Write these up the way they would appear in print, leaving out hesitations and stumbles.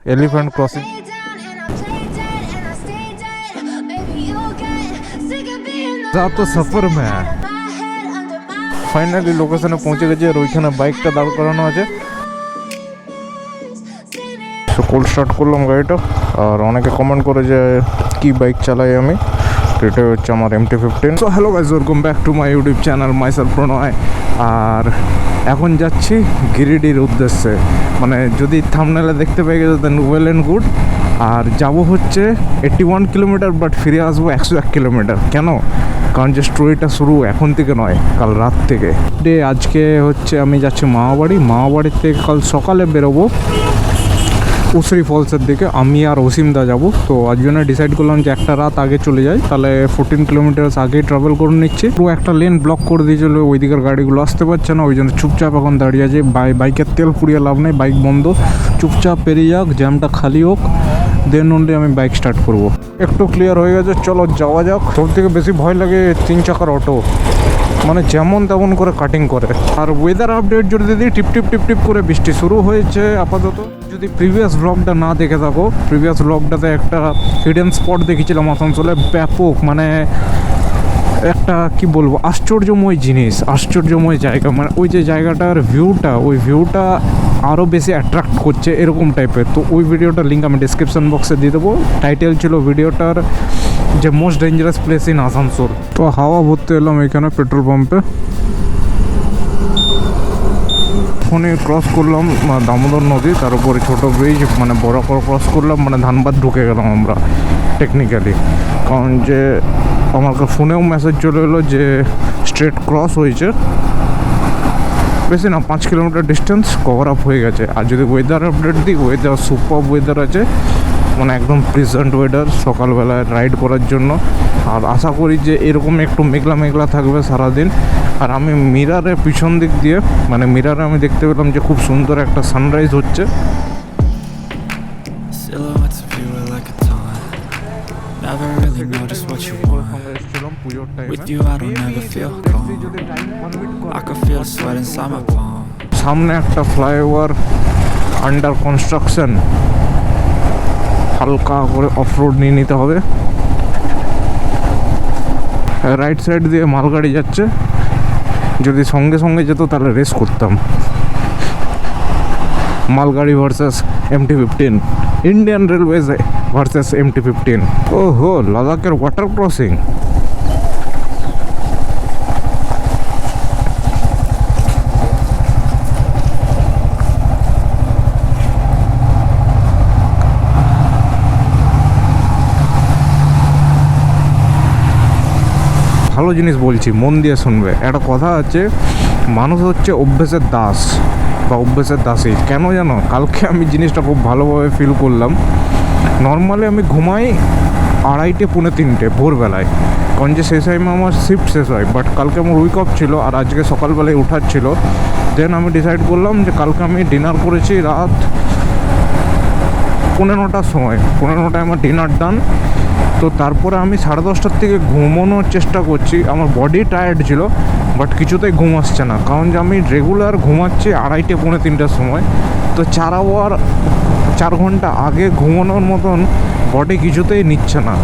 Elephant crossing तो सफर में है फाइनली लोकेशने पहुंचे গেছি আর ওইখানে বাইকটা দাঁড় করানো আছে সো কোল্ড স্টার্ট করলাম গাড়িটা আর অনেকে কমেন্ট করে যে কি বাইক চালাই আমি তো এটা হচ্ছে আমার MT-15 so hello guys welcome back to my YouTube channel myself Pranay আর এখন যাচ্ছি গিরিডির উদ্দেশ্যে মানে যদি থাম্বনেলে দেখতে পেয়ে গেছে দেন ওয়েল অ্যান্ড গুড আর যাব হচ্ছে 81 কিলোমিটার বাট ফিরে আসবো 101 কিলোমিটার কেন কারণ যে স্টোরিটা শুরু এখন থেকে নয় কাল রাত থেকে আজকে হচ্ছে আমি যাচ্ছি মামাবাড়ির থেকে কাল সকালে বেরোবো উসরি ফলসের দিকে আমি আর অসীমদা যাব তো আজ জন্য ডিসাইড করলাম যে একটা রাত আগে চলে যাই তাহলে 14 কিলোমিটার আগেই ট্রাভেল করে নিচ্ছি পুরো একটা লেন ব্লক করে দিয়েছিল ওই দিকের গাড়িগুলো আসতে পারছে না ওই জন্য চুপচাপ এখন দাঁড়িয়ে আছে বাইকের তেল পুড়িয়ে লাভ নেই বাইক বন্ধ চুপচাপ পেরিয়ে যাক জ্যামটা খালি হোক দেন অনলি আমি বাইক স্টার্ট করব একটু ক্লিয়ার হয়ে গেছে চলো যাওয়া যাক সব থেকে বেশি ভয় লাগে 3 চাকার অটো মানে যেমন তেমন করে কাটিং করে আর ওয়েদার আপডেট যদি দিই টিপ টিপ করে বৃষ্টি শুরু হয়েছে আপাতত যদি প্রিভিয়াস ব্লগটা না দেখে থাকো প্রিভিয়াস ব্লগটাতে একটা হিডেন স্পট দেখেছিলাম আসানসোলে ব্যাপক মানে একটা কি বলবো আশ্চর্যময় জিনিস আশ্চর্যময় জায়গা মানে ওই যে জায়গাটার ভিউটা আরও বেশি অ্যাট্রাক্ট করছে এরকম টাইপের তো ওই ভিডিওটার লিঙ্ক আমি ডিসক্রিপশন বক্সে দিয়ে দেবো টাইটেল ছিল ভিডিওটার যে most dangerous place in Asansol তো হাওয়া ভরতে এলাম এখানে পেট্রোল পাম্পে ফোনে ক্রস করলাম দামোদর নদী তার উপরে ছোটো ব্রিজ মানে বড় করে ক্রস করলাম মানে ধানবাদ ঢুকে গেলাম আমরা টেকনিক্যালি কারণ যে আমার ফোনেও মেসেজ চলে এলো যে স্ট্রেট ক্রস হয়েছে বেশি না 5 কিলোমিটার ডিস্টেন্স কভার আপ হয়ে গেছে আর যদি ওয়েদার আপডেট দিই ওয়েদার সুপার ওয়েদার আছে মানে একদম প্লেজেন্ট ওয়েদার সকালবেলায় রাইড করার জন্য আর আশা করি যে এরকম একটু মেঘলা থাকবে সারাদিন আর আমি মিরারের পিছন দিক দিয়ে মানে মিরারে আমি দেখতে পেলাম যে খুব সুন্দর একটা সানরাইজ হচ্ছে সামনে একটা ফ্লাইওভার আন্ডার কনস্ট্রাকশন হালকা করে অফরোড নিয়ে নিতে হবে রাইট সাইড দিয়ে মালগাড়ি যাচ্ছে যদি সঙ্গে যেত তাহলে রেস করতাম মালগাড়ি versus MT-15 Indian Railways versus MT-15 ওহো লাদাখের ওয়াটার ক্রসিং ভালো জিনিস বলছি মন দিয়ে শুনবে একটা কথা আছে মানুষ হচ্ছে অভ্যেসের দাস বা অভ্যেসের দাসী কেন জানো কালকে আমি জিনিসটা খুব ভালোভাবে ফিল করলাম নর্মালি আমি ঘুমাই 2:30-3:30 ভোরবেলায় কারণ যে সেই টাইমে আমার শিফট শেষ হয় বাট কালকে আমার উইক অফ ছিল আর আজকে সকালবেলায় ওঠার ছিল দেন আমি ডিসাইড করলাম যে কালকে আমি ডিনার করেছি রাত 9:15টার সময় 9:15টায় আমার ডিনার ডান তো তারপরে আমি 10:30টার থেকে ঘুমানোর চেষ্টা করছি আমার বডি টায়ার্ড ছিল বাট কিছুতেই ঘুম আসছে না কারণ যে আমি রেগুলার ঘুমাচ্ছি 2:30-3:30টার সময় তো 4 ঘন্টা আগে ঘুমানোর মতন বডি কিছুতেই নিচ্ছে না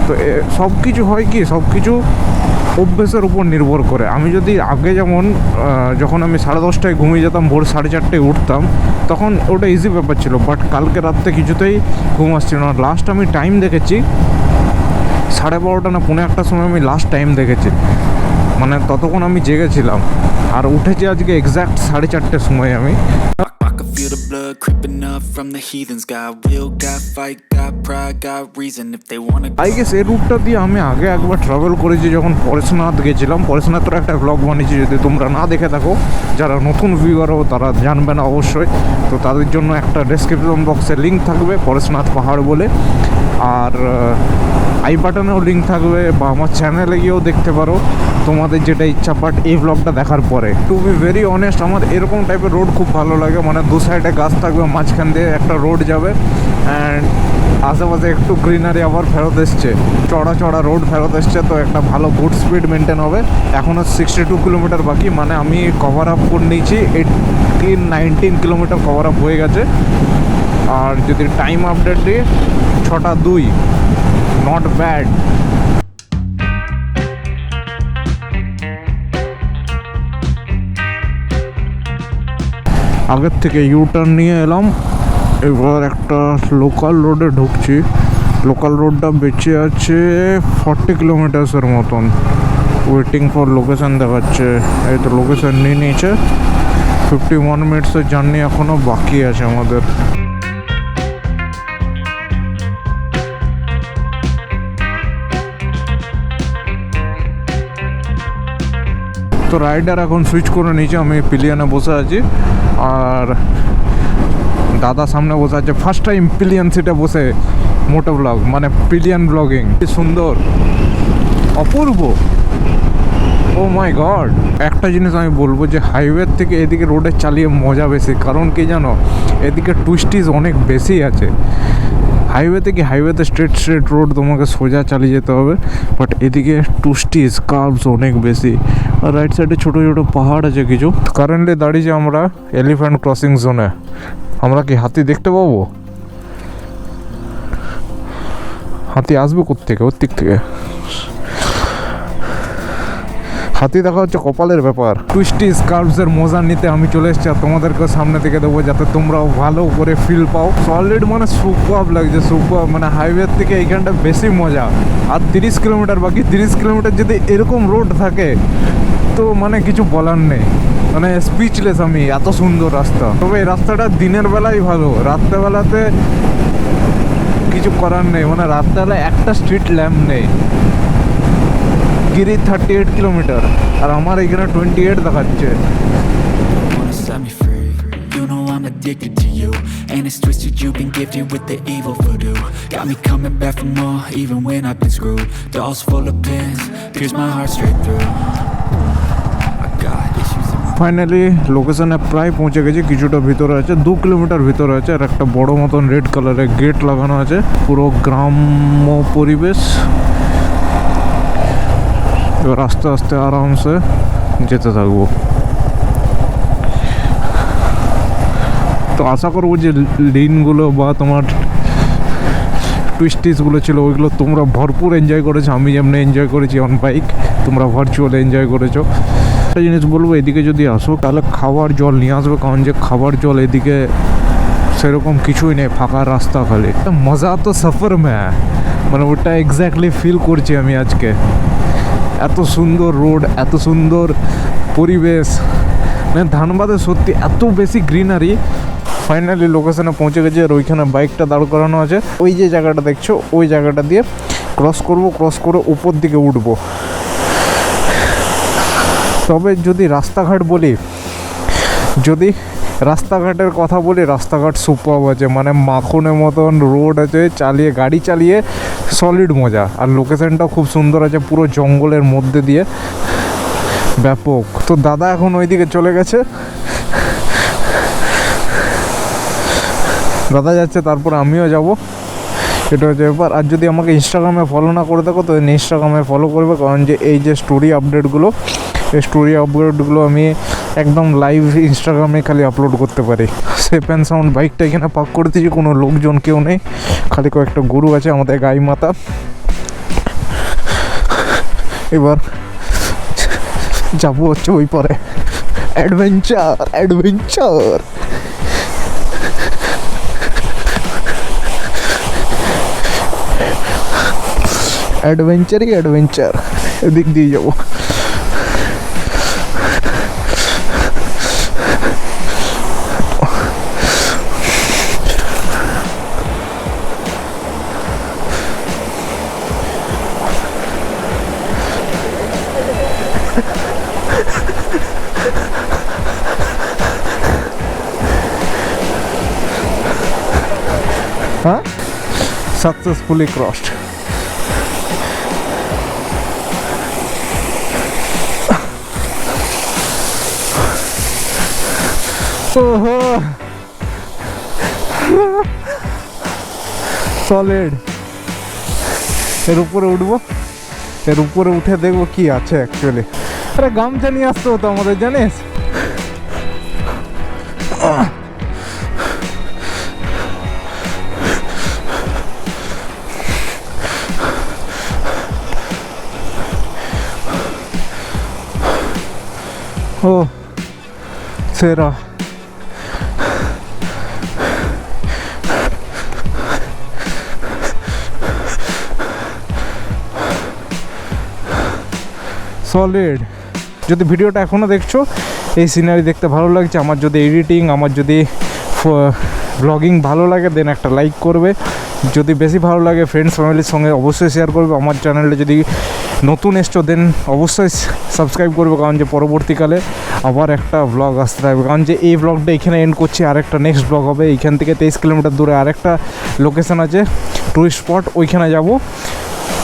তো সব কিছু হয় কি সব কিছু অভ্যেসের উপর নির্ভর করে আমি যদি আগে যেমন যখন আমি 10:30টায় ঘুমিয়ে যেতাম ভোর 4:30টায় উঠতাম তখন ওটা ইজি ব্যাপার ছিল বাট কালকে রাত্রে কিছুতেই ঘুম আসছিল না লাস্ট আমি টাইম দেখেছি 12:30 না 1:45টার সময় আমি লাস্ট টাইম দেখেছি মানে ততক্ষণ আমি জেগেছিলাম আর উঠেছি আজকে এক্স্যাক্ট 4:30টার সময় আমি Feel the blood creeping up from the heathens. Got will, got fight, got pride, got reason. If they wanna I guess এই রুটটা দিয়ে আমি আগে একবার ট্রাভেল করেছি যখন পরেশনাথ গেছিলাম পরেশনাথের একটা ব্লগ বানিয়েছি যদি তোমরা না দেখে থাকো যারা নতুন ভিউয়ারও তারা জানবে না অবশ্যই তো তাদের জন্য একটা ডেসক্রিপশন বক্সে লিঙ্ক থাকবে পরেশনাথ পাহাড় বলে আর আই বাটনেও লিঙ্ক থাকবে বা আমার চ্যানেলে গিয়েও দেখতে পারো তোমাদের যেটা ইচ্ছা বাট এই ব্লগটা দেখার পরে টু বি ভেরি অনেস্ট আমার এরকম টাইপের রোড খুব ভালো লাগে মানে দু সাইডে গাছ থাকবে মাঝখান দিয়ে একটা রোড যাবে অ্যান্ড আশেপাশে একটু গ্রিনারি আবার ফেরত এসছে চড়া রোড ফেরত এসছে তো একটা ভালো গুড স্পিড মেনটেন হবে এখনও 62 কিলোমিটার বাকি মানে আমি কভার আপ করে নিয়েছি 18-19 কিলোমিটার কভার আপ হয়ে গেছে আর যদি টাইম আপডেট দিই 6:02, নট ব্যাড। আগের থেকে ইউটার্ন নিয়ে এলাম, এবার একটা লোকাল রোডে ঢুকছি। লোকাল রোডটা বেঁচে আছে 40 কিলোমিটার্সের মতন। ওয়েটিং ফর লোকেশান দেখাচ্ছে, এই তো লোকেশান নিয়ে নিয়েছে। 51 মিনিটসের জার্নি এখনও বাকি আছে আমাদের। তো রাইডার এখন সুইচ করে নিয়েছে, আমি পিলিয়নে বসে আছি আর দাদা সামনে বসে আছে। ফার্স্ট টাইম পিলিয়ন সিটে বসে মোটো ব্লগ, মানে পিলিয়ন ব্লগিং। কি সুন্দর, অপূর্ব, ও মাই গড। একটা জিনিস আমি বলবো যে হাইওয়ে থেকে এদিকে রোডে চালিয়ে মজা বেশি, কারণ কি জানো, এদিকে টুইস্টিজ অনেক বেশি আছে। হাইওয়ে থেকে হাইওয়েতে স্ট্রেট রোড, তোমাকে সোজা চালিয়ে যেতে হবে, বাট এদিকে টুইস্টিজ কার্ভস অনেক বেশি। আর রাইট সাইডে ছোটো ছোটো পাহাড় আছে কিছু। কারেন্টলি দাঁড়িয়েছি আমরা এলিফ্যান্ট ক্রসিং জোনে। আমরা কি হাতি দেখতে পাবো? হাতি আসবে কোত্থেকে? ওর দিক থেকে হাতি দেখা হচ্ছে কপালের ব্যাপার। টুইস্টিজ কার্ভসের মজা নিতে আমি চলে এসেছি, আর তোমাদেরকে সামনে থেকে দেবো যাতে তোমরাও ভালো করে ফিল পাও। সলিড মানে সুপার লাগছে, সুপার। মানে হাইওয়ে থেকে এইখানটা বেশি মজা। আর 30 কিলোমিটার বাকি। 30 কিলোমিটার যদি এরকম রোড থাকে তো মানে কিছু বলার নেই, মানে স্পিচলেস আমি। এত সুন্দর রাস্তা। তবে এই রাস্তাটা দিনের বেলায় ভালো, রাত্রেবেলাতে কিছু করার নেই। মানে রাত্রেবেলায় একটা স্ট্রিট ল্যাম্প নেই। গিরি 38 কিলোমিটার আর আমার এখানে 28 দেখাচ্ছে। You know I'm addicted to you, and it's twisted, you've been gifted with the evil voodoo. Got me coming back for more, even when I've been screwed. Dolls full of pins, pierce my heart straight through. I got issues. Finally লোকেশনে প্রায় পৌঁছে গেছি। কিছুটা ভিতরে আছে, 2 kilometre ভিতরে আছে, আর একটা বড় মতন রেড কালারের গেট লাগানো আছে। পুরো গ্রাম্য পরিবেশ। এবার আস্তে আস্তে আরামসে যেতে থাকবো। তো আশা করবো যে লিনগুলো বা তোমার টুইস্টিসগুলো ছিল ওইগুলো তোমরা ভরপুর এনজয় করেছো। আমি যেমনি এনজয় করেছি অন বাইক, তোমরা ভার্চুয়ালি এনজয় করেছো। একটা জিনিস বলবো, এদিকে যদি আসো তাহলে খাবার জল নিয়ে আসবে, কারণ যে খাবার জল এদিকে সেরকম কিছুই নেই, ফাঁকা রাস্তা খালি। মজা তো সফর মে, মানে ওটা এক্স্যাক্টলি ফিল করছি আমি আজকে। এত সুন্দর রোড, এত সুন্দর পরিবেশ, মানে ধানবাদে সত্যি এত বেশি গ্রিনারি। ফাইনালি লোকেশনে পৌঁছে গেছে, আর ওইখানে বাইকটা দাঁড় করানো আছে। ওই যে জায়গাটা দেখছো, ওই জায়গাটা দিয়ে ক্রস করব, ক্রস করে উপর দিকে উঠবো। তবে যদি রাস্তাঘাট বলি, যদি রাস্তাঘাটের কথা বলি, রাস্তাঘাট সুপার আছে, মানে মাখনের মতন রোড আছে, চালিয়ে গাড়ি চালিয়ে সলিড মজা। আর লোকেশনটাও খুব সুন্দর আছে, পুরো জঙ্গলের মধ্যে দিয়ে, ব্যাপক। তো দাদা এখন ওইদিকে চলে গেছে, দাদা যাচ্ছে, তারপর আমিও যাব। এটা হচ্ছে ব্যাপার। আর যদি আমাকে ইনস্টাগ্রামে ফলো না করে থাকো তো ইনস্টাগ্রামে ফলো করবে, কারণ যে এই যে স্টোরি আপডেটগুলো, এই স্টোরি আপডেটগুলো আমি একদম লাইভ ইনস্টাগ্রামে খালি আপলোড করতে পারি। সেফ অ্যান্ড সাউন্ড বাইকটা এখানে পার্ক করে দিয়েছি, কোনো লোকজন কেউ নেই, খালি কয়েকটা গরু আছে, আমাদের গাই মাতা। এবার যাবো হচ্ছে ওই পরে অ্যাডভেঞ্চার অ্যাডভেঞ্চার। অ্যাডভেঞ্চারই অ্যাডভেঞ্চার, এদিক দিয়ে যাবো। Huh? Successfully crossed. সলিড। এর উপরে উঠবো, এর উপরে উঠে দেখবো কি আছে অ্যাকচুয়ালি। আরে গামছা নিয়ে আসতে হতো আমাদের, জানিস? ও সেরা সলিড। যদি ভিডিওটা এখনও দেখছো, এই সিনারি দেখতে ভালো লাগছে, আমার যদি এডিটিং, আমার যদি ব্লগিং ভালো লাগে, দেন একটা লাইক করবে। যদি বেশি ভালো লাগে ফ্রেন্ডস ফ্যামিলির সঙ্গে অবশ্যই শেয়ার করবে। আমার চ্যানেলে যদি নতুন এসছো দেন অবশ্যই সাবস্ক্রাইব করবে, কারণ যে পরবর্তীকালে আবার একটা ব্লগ আসতে থাকবে। কারণ যে এই ব্লগটা এখানে এন্ড করছি, আরেকটা নেক্সট ব্লগ হবে। এইখান থেকে 23 কিলোমিটার দূরে আরেকটা লোকেশান আছে টুরিস্ট স্পট, ওইখানে যাব।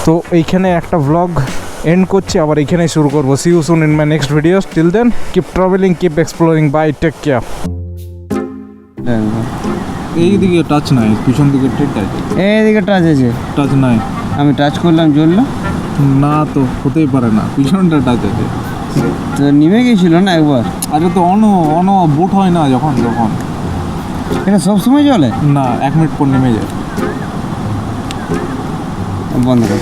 তো এইখানে একটা ব্লগ এন্ড করছি, আবার এইখানেই শুরু করবো। See you soon in my next videos. Till then keep travelling, keep exploring, bye, take care. এই দিকে টাচ নাই, পিছন দিকে টাচ, এইদিকে টাচ আছে, টাচ নাই। আমি টাচ করলাম জ্বললো না তো হতেই পারে না, পিছনটা টাচ আছে। তো নেমে গেছিল না একবার। আরে তো অন বুট হয় না যখন এটা সবসময় চলে না, 1 মিনিট পর নেমে যায়। বন্ধ কর।